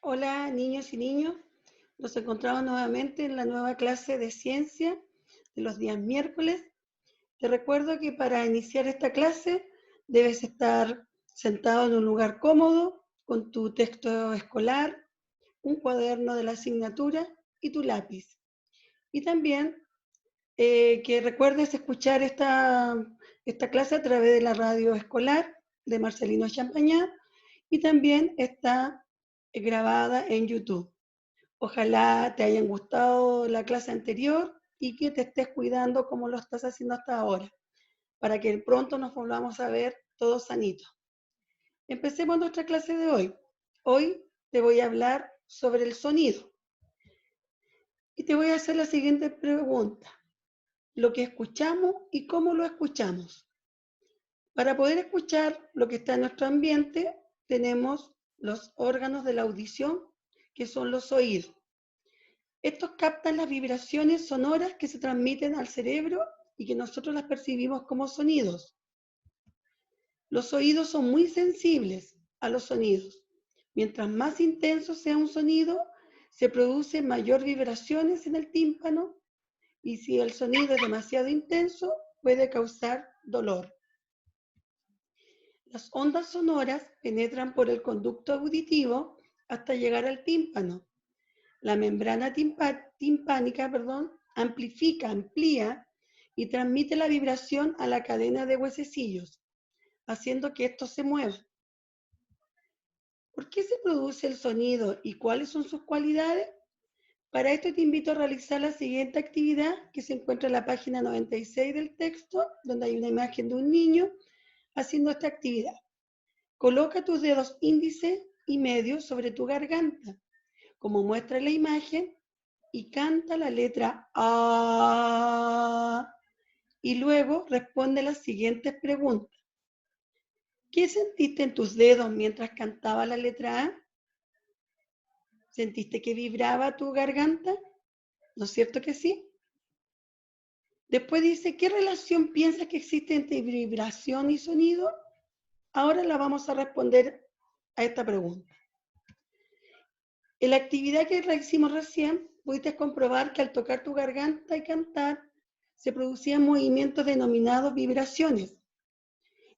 Hola niños y niños, nos encontramos nuevamente en la nueva clase de ciencia de los días miércoles. Te recuerdo que para iniciar esta clase debes estar sentado en un lugar cómodo con tu texto escolar, un cuaderno de la asignatura y tu lápiz. Y también que recuerdes escuchar esta clase a través de la radio escolar de Marcelino Champañá y también está grabada en YouTube. Ojalá te hayan gustado la clase anterior y que te estés cuidando como lo estás haciendo hasta ahora, para que pronto nos volvamos a ver todos sanitos. Empecemos nuestra clase de hoy. Hoy te voy a hablar sobre el sonido y te voy a hacer la siguiente pregunta. Lo que escuchamos y cómo lo escuchamos. Para poder escuchar lo que está en nuestro ambiente, tenemos los órganos de la audición, que son los oídos. Estos captan las vibraciones sonoras que se transmiten al cerebro y que nosotros las percibimos como sonidos. Los oídos son muy sensibles a los sonidos. Mientras más intenso sea un sonido, se producen mayor vibraciones en el tímpano y si el sonido es demasiado intenso, puede causar dolor. Las ondas sonoras penetran por el conducto auditivo hasta llegar al tímpano. La membrana timpánica, amplía y transmite la vibración a la cadena de huesecillos, haciendo que estos se muevan. ¿Por qué se produce el sonido y cuáles son sus cualidades? Para esto te invito a realizar la siguiente actividad que se encuentra en la página 96 del texto, donde hay una imagen de un niño haciendo esta actividad. Coloca tus dedos índice y medio sobre tu garganta, como muestra la imagen, y canta la letra A. Y luego responde las siguientes preguntas. ¿Qué sentiste en tus dedos mientras cantaba la letra A? ¿Sentiste que vibraba tu garganta? ¿No es cierto que sí? Después dice, ¿qué relación piensas que existe entre vibración y sonido? Ahora la vamos a responder a esta pregunta. En la actividad que hicimos recién, pudiste comprobar que al tocar tu garganta y cantar, se producían movimientos denominados vibraciones.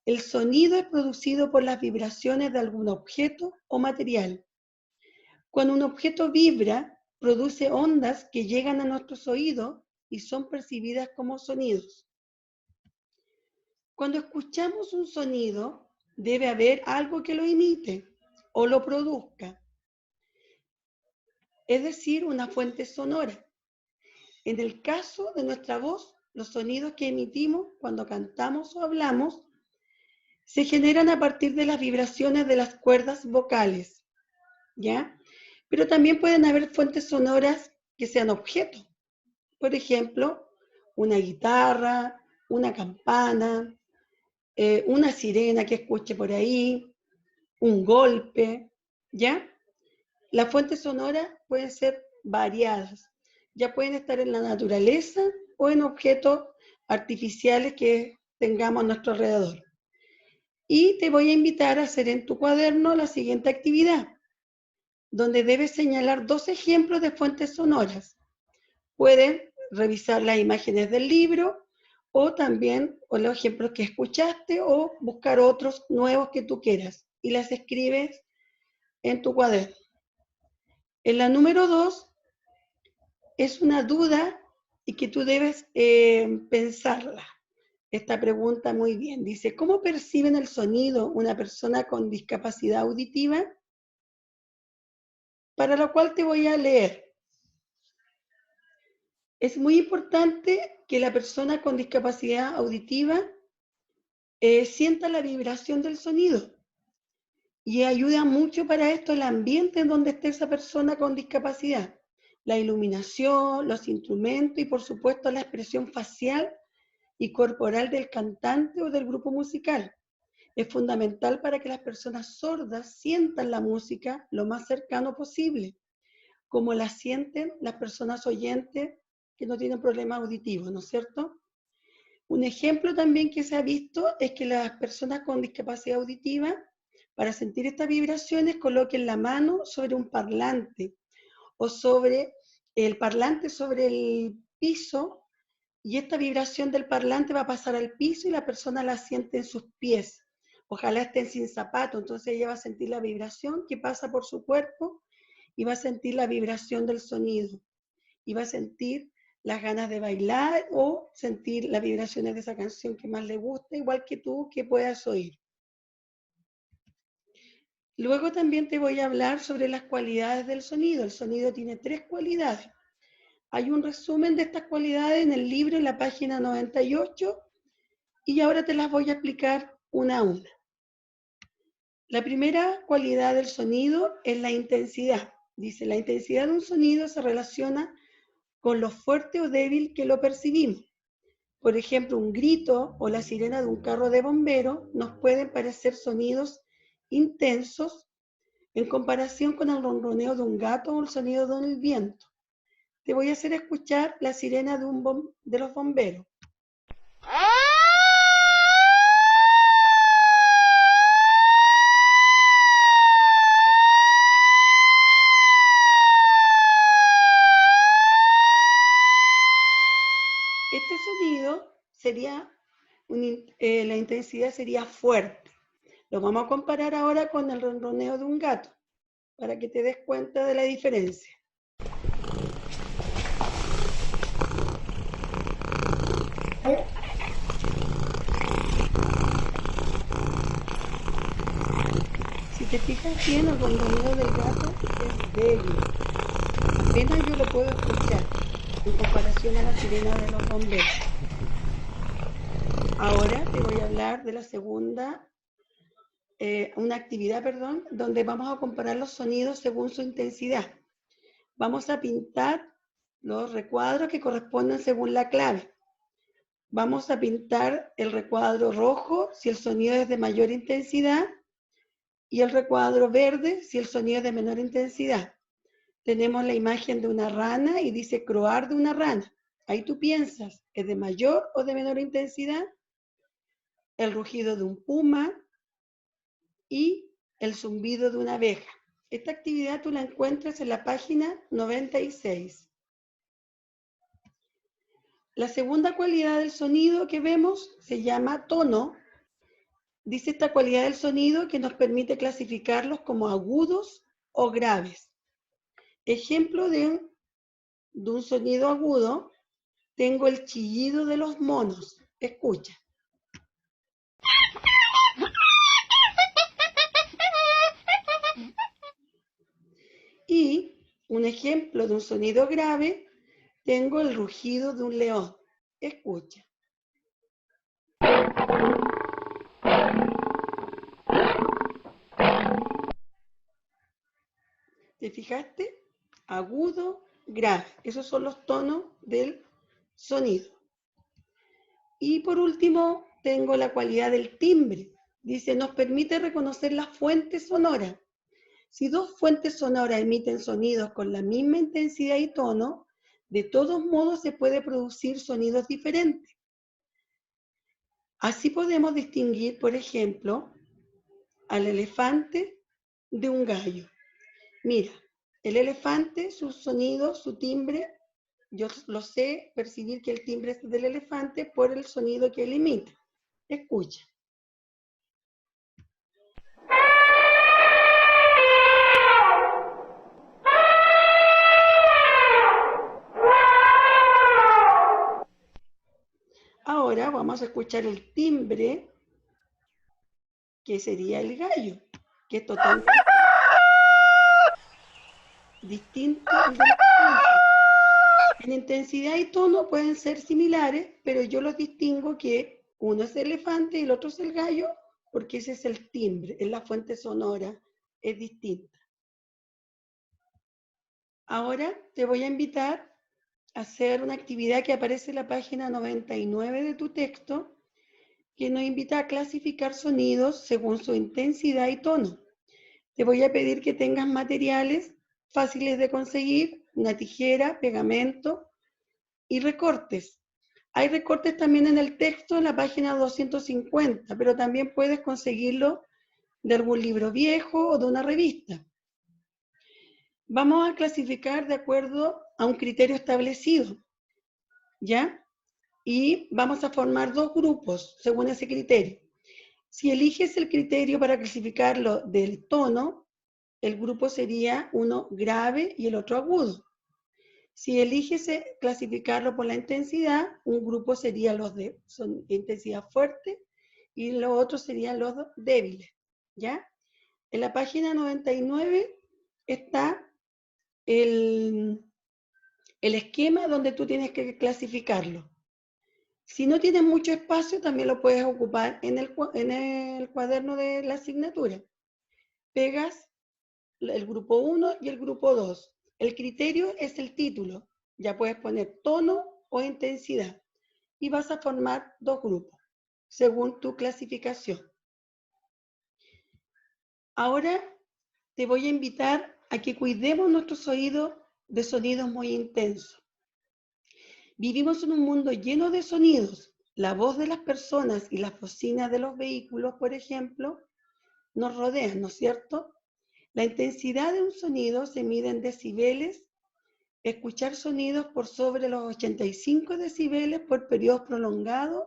El sonido es producido por las vibraciones de algún objeto o material. Cuando un objeto vibra, produce ondas que llegan a nuestros oídos y son percibidas como sonidos. Cuando escuchamos un sonido, debe haber algo que lo imite o lo produzca, es decir, una fuente sonora. En el caso de nuestra voz, los sonidos que emitimos cuando cantamos o hablamos se generan a partir de las vibraciones de las cuerdas vocales, ¿ya? Pero también pueden haber fuentes sonoras que sean objetos. Por ejemplo, una guitarra, una campana, una sirena que escuche por ahí, un golpe, ¿ya? Las fuentes sonoras pueden ser variadas. Ya pueden estar en la naturaleza o en objetos artificiales que tengamos a nuestro alrededor. Y te voy a invitar a hacer en tu cuaderno la siguiente actividad, donde debes señalar 2 ejemplos de fuentes sonoras. Pueden revisar las imágenes del libro o también o los ejemplos que escuchaste o buscar otros nuevos que tú quieras y las escribes en tu cuaderno. En la número 2 es una duda y que tú debes pensarla. Esta pregunta muy bien. Dice, ¿cómo perciben el sonido una persona con discapacidad auditiva? Para lo cual te voy a leer. Es muy importante que la persona con discapacidad auditiva sienta la vibración del sonido y ayuda mucho para esto el ambiente en donde esté esa persona con discapacidad. La iluminación, los instrumentos y por supuesto la expresión facial y corporal del cantante o del grupo musical. Es fundamental para que las personas sordas sientan la música lo más cercano posible, como la sienten las personas oyentes que no tienen problemas auditivos, ¿no es cierto? Un ejemplo también que se ha visto es que las personas con discapacidad auditiva Para sentir estas vibraciones, coloquen la mano sobre un parlante o sobre el parlante sobre el piso, y esta vibración del parlante va a pasar al piso y la persona la siente en sus pies. Ojalá estén sin zapato, entonces ella va a sentir la vibración que pasa por su cuerpo y va a sentir la vibración del sonido. Y va a sentir las ganas de bailar o sentir las vibraciones de esa canción que más le gusta, igual que tú, que puedas oír. Luego también te voy a hablar sobre las cualidades del sonido. El sonido tiene 3 cualidades. Hay un resumen de estas cualidades en el libro, en la página 98, y ahora te las voy a explicar una a una. La primera cualidad del sonido es la intensidad. Dice, la intensidad de un sonido se relaciona con lo fuerte o débil que lo percibimos. Por ejemplo, un grito o la sirena de un carro de bomberos nos pueden parecer sonidos intensos en comparación con el ronroneo de un gato o el sonido del viento. Te voy a hacer escuchar la sirena de los bomberos. Este sonido sería, la intensidad sería fuerte. Lo vamos a comparar ahora con el ronroneo de un gato, para que te des cuenta de la diferencia. Si te fijas bien, el ronroneo del gato es débil. Apenas yo lo puedo escuchar en comparación a la sirena de los bomberos. Ahora te voy a hablar de la segunda, una actividad, donde vamos a comparar los sonidos según su intensidad. Vamos a pintar los recuadros que corresponden según la clave. Vamos a pintar el recuadro rojo si el sonido es de mayor intensidad y el recuadro verde si el sonido es de menor intensidad. Tenemos la imagen de una rana y dice croar de una rana. Ahí tú piensas, ¿es de mayor o de menor intensidad? El rugido de un puma y el zumbido de una abeja. Esta actividad tú la encuentras en la página 96. La segunda cualidad del sonido que vemos se llama tono. Dice esta cualidad del sonido que nos permite clasificarlos como agudos o graves. Ejemplo de un sonido agudo, tengo el chillido de los monos. Escucha. Y un ejemplo de un sonido grave, tengo el rugido de un león. Escucha. ¿Te fijaste? Agudo, grave. Esos son los tonos del sonido. Y por último, tengo la cualidad del timbre. Dice, nos permite reconocer las fuentes sonoras. Si dos fuentes sonoras emiten sonidos con la misma intensidad y tono, de todos modos se puede producir sonidos diferentes. Así podemos distinguir, por ejemplo, al elefante de un gallo. Mira, el elefante, su sonido, su timbre, yo lo sé percibir que el timbre es del elefante por el sonido que él emite. Escucha. Ahora vamos a escuchar el timbre, que sería el gallo, que es totalmente distinto al del elefante. En intensidad y tono pueden ser similares, pero yo los distingo que uno es el elefante y el otro es el gallo, porque ese es el timbre, es la fuente sonora, es distinta. Ahora te voy a invitar a hacer una actividad que aparece en la página 99 de tu texto, que nos invita a clasificar sonidos según su intensidad y tono. Te voy a pedir que tengas materiales fáciles de conseguir, una tijera, pegamento y recortes. Hay recortes también en el texto en la página 250, pero también puedes conseguirlo de algún libro viejo o de una revista. Vamos a clasificar de acuerdo a un criterio establecido, ¿ya? Y vamos a formar dos grupos según ese criterio. Si eliges el criterio para clasificarlo del tono, el grupo sería uno grave y el otro agudo. Si eliges clasificarlo por la intensidad, un grupo sería los de intensidad fuerte y los otros serían los débiles, ¿ya? En la página 99 está el esquema donde tú tienes que clasificarlo. Si no tienes mucho espacio, también lo puedes ocupar en el cuaderno de la asignatura. Pegas el grupo 1 y el grupo 2. El criterio es el título. Ya puedes poner tono o intensidad. Y vas a formar dos grupos, según tu clasificación. Ahora te voy a invitar a que cuidemos nuestros oídos de sonidos muy intensos. Vivimos en un mundo lleno de sonidos. La voz de las personas y las bocinas de los vehículos, por ejemplo, nos rodean, ¿no es cierto? La intensidad de un sonido se mide en decibeles. Escuchar sonidos por sobre los 85 decibeles por periodos prolongados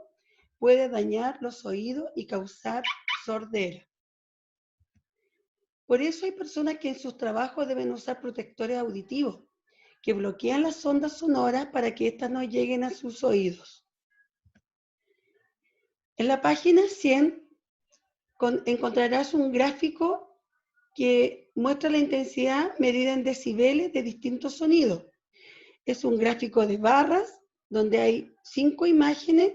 puede dañar los oídos y causar sordera. Por eso hay personas que en sus trabajos deben usar protectores auditivos que bloquean las ondas sonoras para que éstas no lleguen a sus oídos. En la página 100 encontrarás un gráfico que muestra la intensidad medida en decibeles de distintos sonidos. Es un gráfico de barras donde hay 5 imágenes,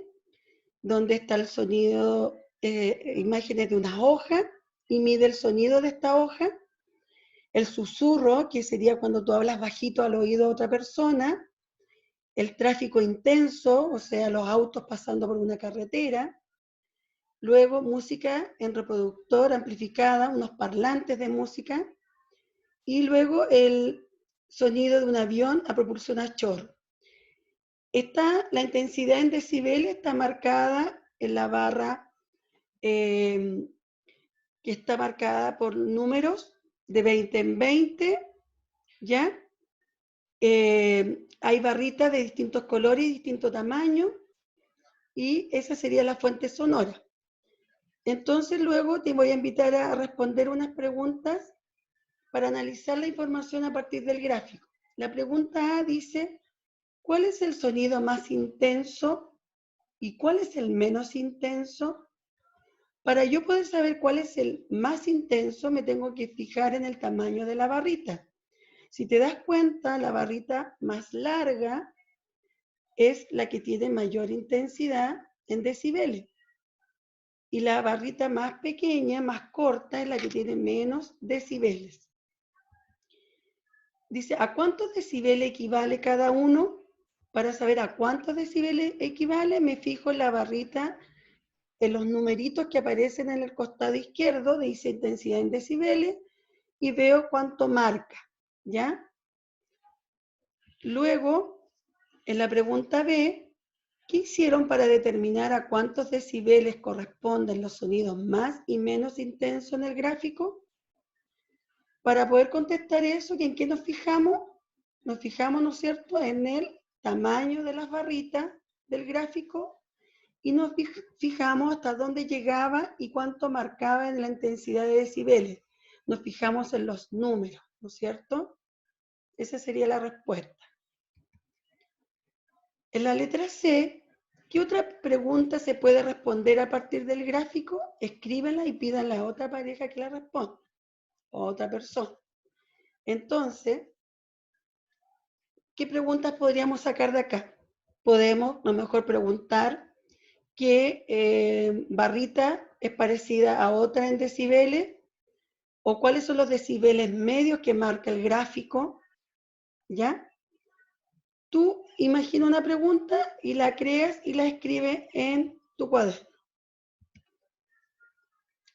donde está el sonido, imágenes de una hoja y mide el sonido de esta hoja. El susurro, que sería cuando tú hablas bajito al oído de otra persona. El tráfico intenso, o sea, los autos pasando por una carretera. Luego, música en reproductor amplificada, unos parlantes de música. Y luego el sonido de un avión a propulsión a chorro. La intensidad en decibeles está marcada en la barra que está marcada por números de 20 en 20, ¿ya? Hay barritas de distintos colores y distinto tamaño, y esa sería la fuente sonora. Entonces luego te voy a invitar a responder unas preguntas para analizar la información a partir del gráfico. La pregunta A dice, ¿cuál es el sonido más intenso y cuál es el menos intenso? Para yo poder saber cuál es el más intenso, me tengo que fijar en el tamaño de la barrita. Si te das cuenta, la barrita más larga es la que tiene mayor intensidad en decibeles. Y la barrita más pequeña, más corta, es la que tiene menos decibeles. Dice, ¿a cuántos decibeles equivale cada uno? Para saber a cuántos decibeles equivale, me fijo en la barrita, en los numeritos que aparecen en el costado izquierdo, dice intensidad en decibeles, y veo cuánto marca, ¿ya? Luego, en la pregunta B, ¿qué hicieron para determinar a cuántos decibeles corresponden los sonidos más y menos intensos en el gráfico? Para poder contestar eso, ¿en qué nos fijamos? Nos fijamos, ¿no es cierto?, en el tamaño de las barritas del gráfico y nos fijamos hasta dónde llegaba y cuánto marcaba en la intensidad de decibeles. Nos fijamos en los números, ¿no es cierto? Esa sería la respuesta. En la letra C, ¿qué otra pregunta se puede responder a partir del gráfico? Escríbenla y pídanle a otra pareja que la responda, o a otra persona. Entonces, ¿qué preguntas podríamos sacar de acá? Podemos, a lo mejor, preguntar qué barrita es parecida a otra en decibeles, o cuáles son los decibeles medios que marca el gráfico, ¿ya? Tú imagina una pregunta y la creas y la escribes en tu cuaderno.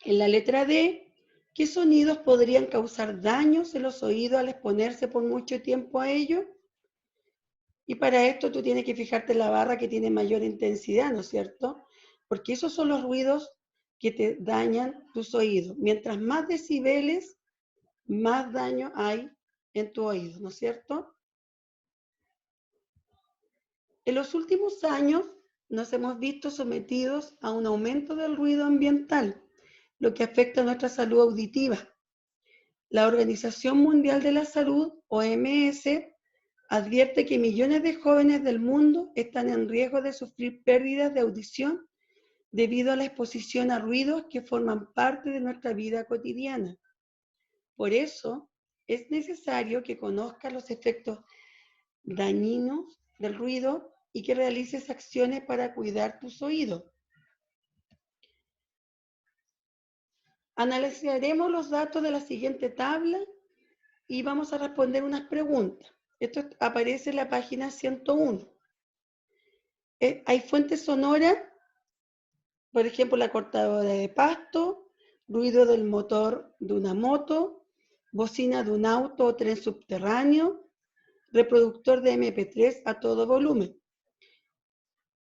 En la letra D, ¿qué sonidos podrían causar daños en los oídos al exponerse por mucho tiempo a ellos? Y para esto tú tienes que fijarte en la barra que tiene mayor intensidad, ¿no es cierto? Porque esos son los ruidos que te dañan tus oídos. Mientras más decibeles, más daño hay en tu oído, ¿no es cierto? En los últimos años nos hemos visto sometidos a un aumento del ruido ambiental, lo que afecta a nuestra salud auditiva. La Organización Mundial de la Salud, OMS, advierte que millones de jóvenes del mundo están en riesgo de sufrir pérdidas de audición debido a la exposición a ruidos que forman parte de nuestra vida cotidiana. Por eso, es necesario que conozcas los efectos dañinos del ruido y que realices acciones para cuidar tus oídos. Analizaremos los datos de la siguiente tabla y vamos a responder unas preguntas. Esto aparece en la página 101. Hay fuentes sonoras, por ejemplo, la cortadora de pasto, ruido del motor de una moto, bocina de un auto o tren subterráneo, reproductor de MP3 a todo volumen.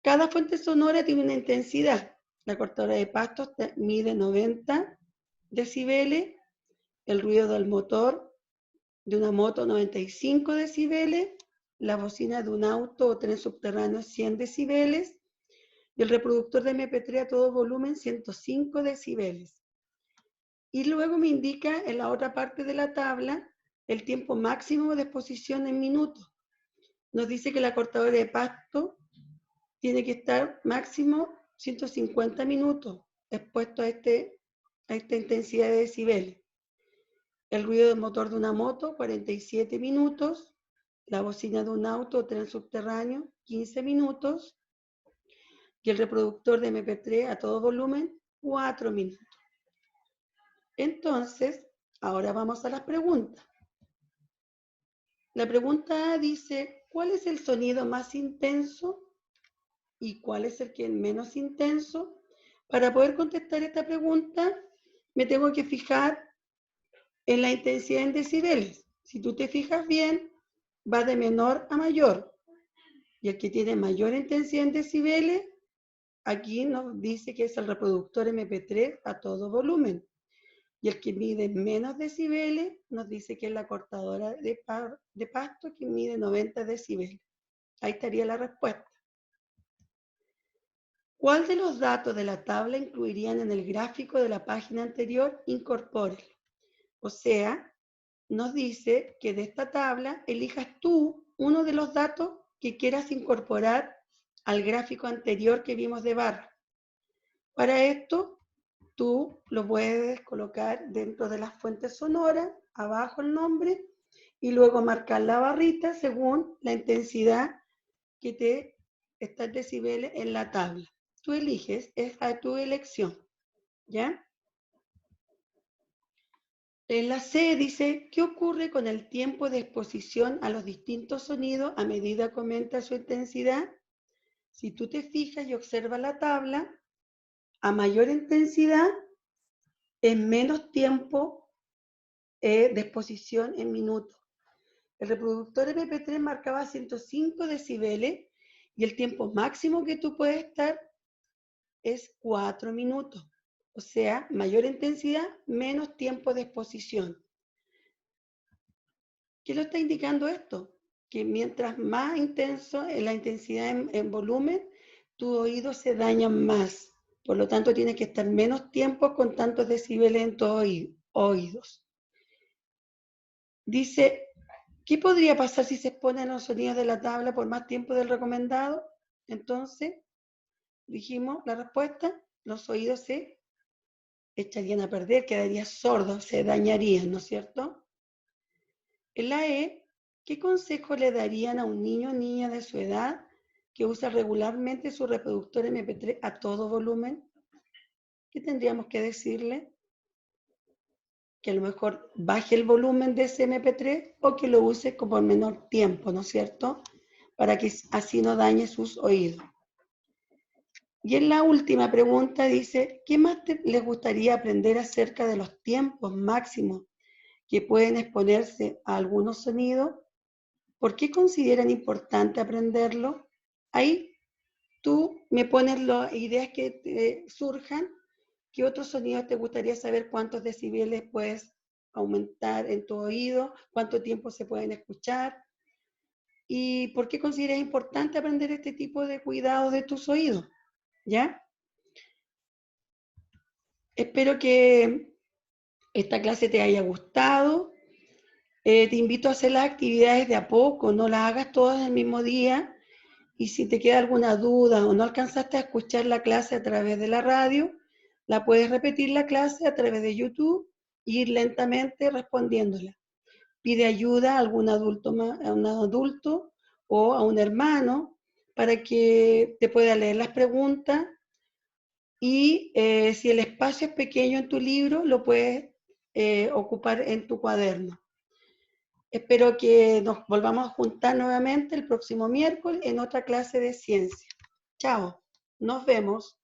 Cada fuente sonora tiene una intensidad. La cortadora de pasto mide 90 decibeles, el ruido del motor de una moto 95 decibeles, la bocina de un auto o tren subterráneo 100 decibeles y el reproductor de MP3 a todo volumen 105 decibeles. Y luego me indica en la otra parte de la tabla el tiempo máximo de exposición en minutos. Nos dice que la cortadora de pasto tiene que estar máximo 150 minutos expuesto a esta intensidad de decibeles. El ruido del motor de una moto, 47 minutos. La bocina de un auto o tren subterráneo, 15 minutos. Y el reproductor de MP3 a todo volumen, 4 minutos. Entonces, ahora vamos a las preguntas. La pregunta A dice, ¿cuál es el sonido más intenso y cuál es el que es menos intenso? Para poder contestar esta pregunta, me tengo que fijar en la intensidad en decibeles. Si tú te fijas bien, va de menor a mayor. Y el que tiene mayor intensidad en decibeles, aquí nos dice que es el reproductor MP3 a todo volumen. Y el que mide menos decibeles, nos dice que es la cortadora de pasto, que mide 90 decibeles. Ahí estaría la respuesta. ¿Cuál de los datos de la tabla incluirían en el gráfico de la página anterior? Incorpórelo. O sea, nos dice que de esta tabla elijas tú uno de los datos que quieras incorporar al gráfico anterior que vimos de barra. Para esto, tú lo puedes colocar dentro de las fuentes sonoras, abajo el nombre, y luego marcar la barrita según la intensidad que te está en decibeles en la tabla. Tú eliges, es a tu elección, ¿ya? En la C dice, ¿qué ocurre con el tiempo de exposición a los distintos sonidos a medida que aumenta su intensidad? Si tú te fijas y observas la tabla, a mayor intensidad es menos tiempo de exposición en minutos. El reproductor MP3 marcaba 105 decibeles y el tiempo máximo que tú puedes estar es 4 minutos. O sea, mayor intensidad, menos tiempo de exposición. ¿Qué lo está indicando esto? Que mientras más intenso es la intensidad en volumen, tus oídos se dañan más. Por lo tanto, tienes que estar menos tiempo con tantos decibeles en tus oídos. Dice, ¿qué podría pasar si se exponen los sonidos de la tabla por más tiempo del recomendado? Entonces, dijimos la respuesta, los oídos se echarían a perder, quedarían sordos, se dañarían, ¿no es cierto? En la E, ¿qué consejo le darían a un niño o niña de su edad que usa regularmente su reproductor MP3 a todo volumen? ¿Qué tendríamos que decirle? Que a lo mejor baje el volumen de ese MP3 o que lo use como en menor tiempo, ¿no es cierto? Para que así no dañe sus oídos. Y en la última pregunta dice, ¿qué más les gustaría aprender acerca de los tiempos máximos que pueden exponerse a algunos sonidos? ¿Por qué consideran importante aprenderlo? Ahí tú me pones las ideas que te surjan ¿Qué otros sonidos te gustaría saber cuántos decibeles puedes aumentar en tu oído? ¿Cuánto tiempo se pueden escuchar? ¿Y por qué consideras importante aprender este tipo de cuidados de tus oídos? ¿Ya? Espero que esta clase te haya gustado. Te invito a hacer las actividades de a poco, no las hagas todas el mismo día. Y si te queda alguna duda o no alcanzaste a escuchar la clase a través de la radio, la puedes repetir la clase a través de YouTube e ir lentamente respondiéndola. Pide ayuda a algún adulto, a un adulto o a un hermano para que te pueda leer las preguntas y si el espacio es pequeño en tu libro, lo puedes ocupar en tu cuaderno. Espero que nos volvamos a juntar nuevamente el próximo miércoles en otra clase de ciencia. Chao, nos vemos.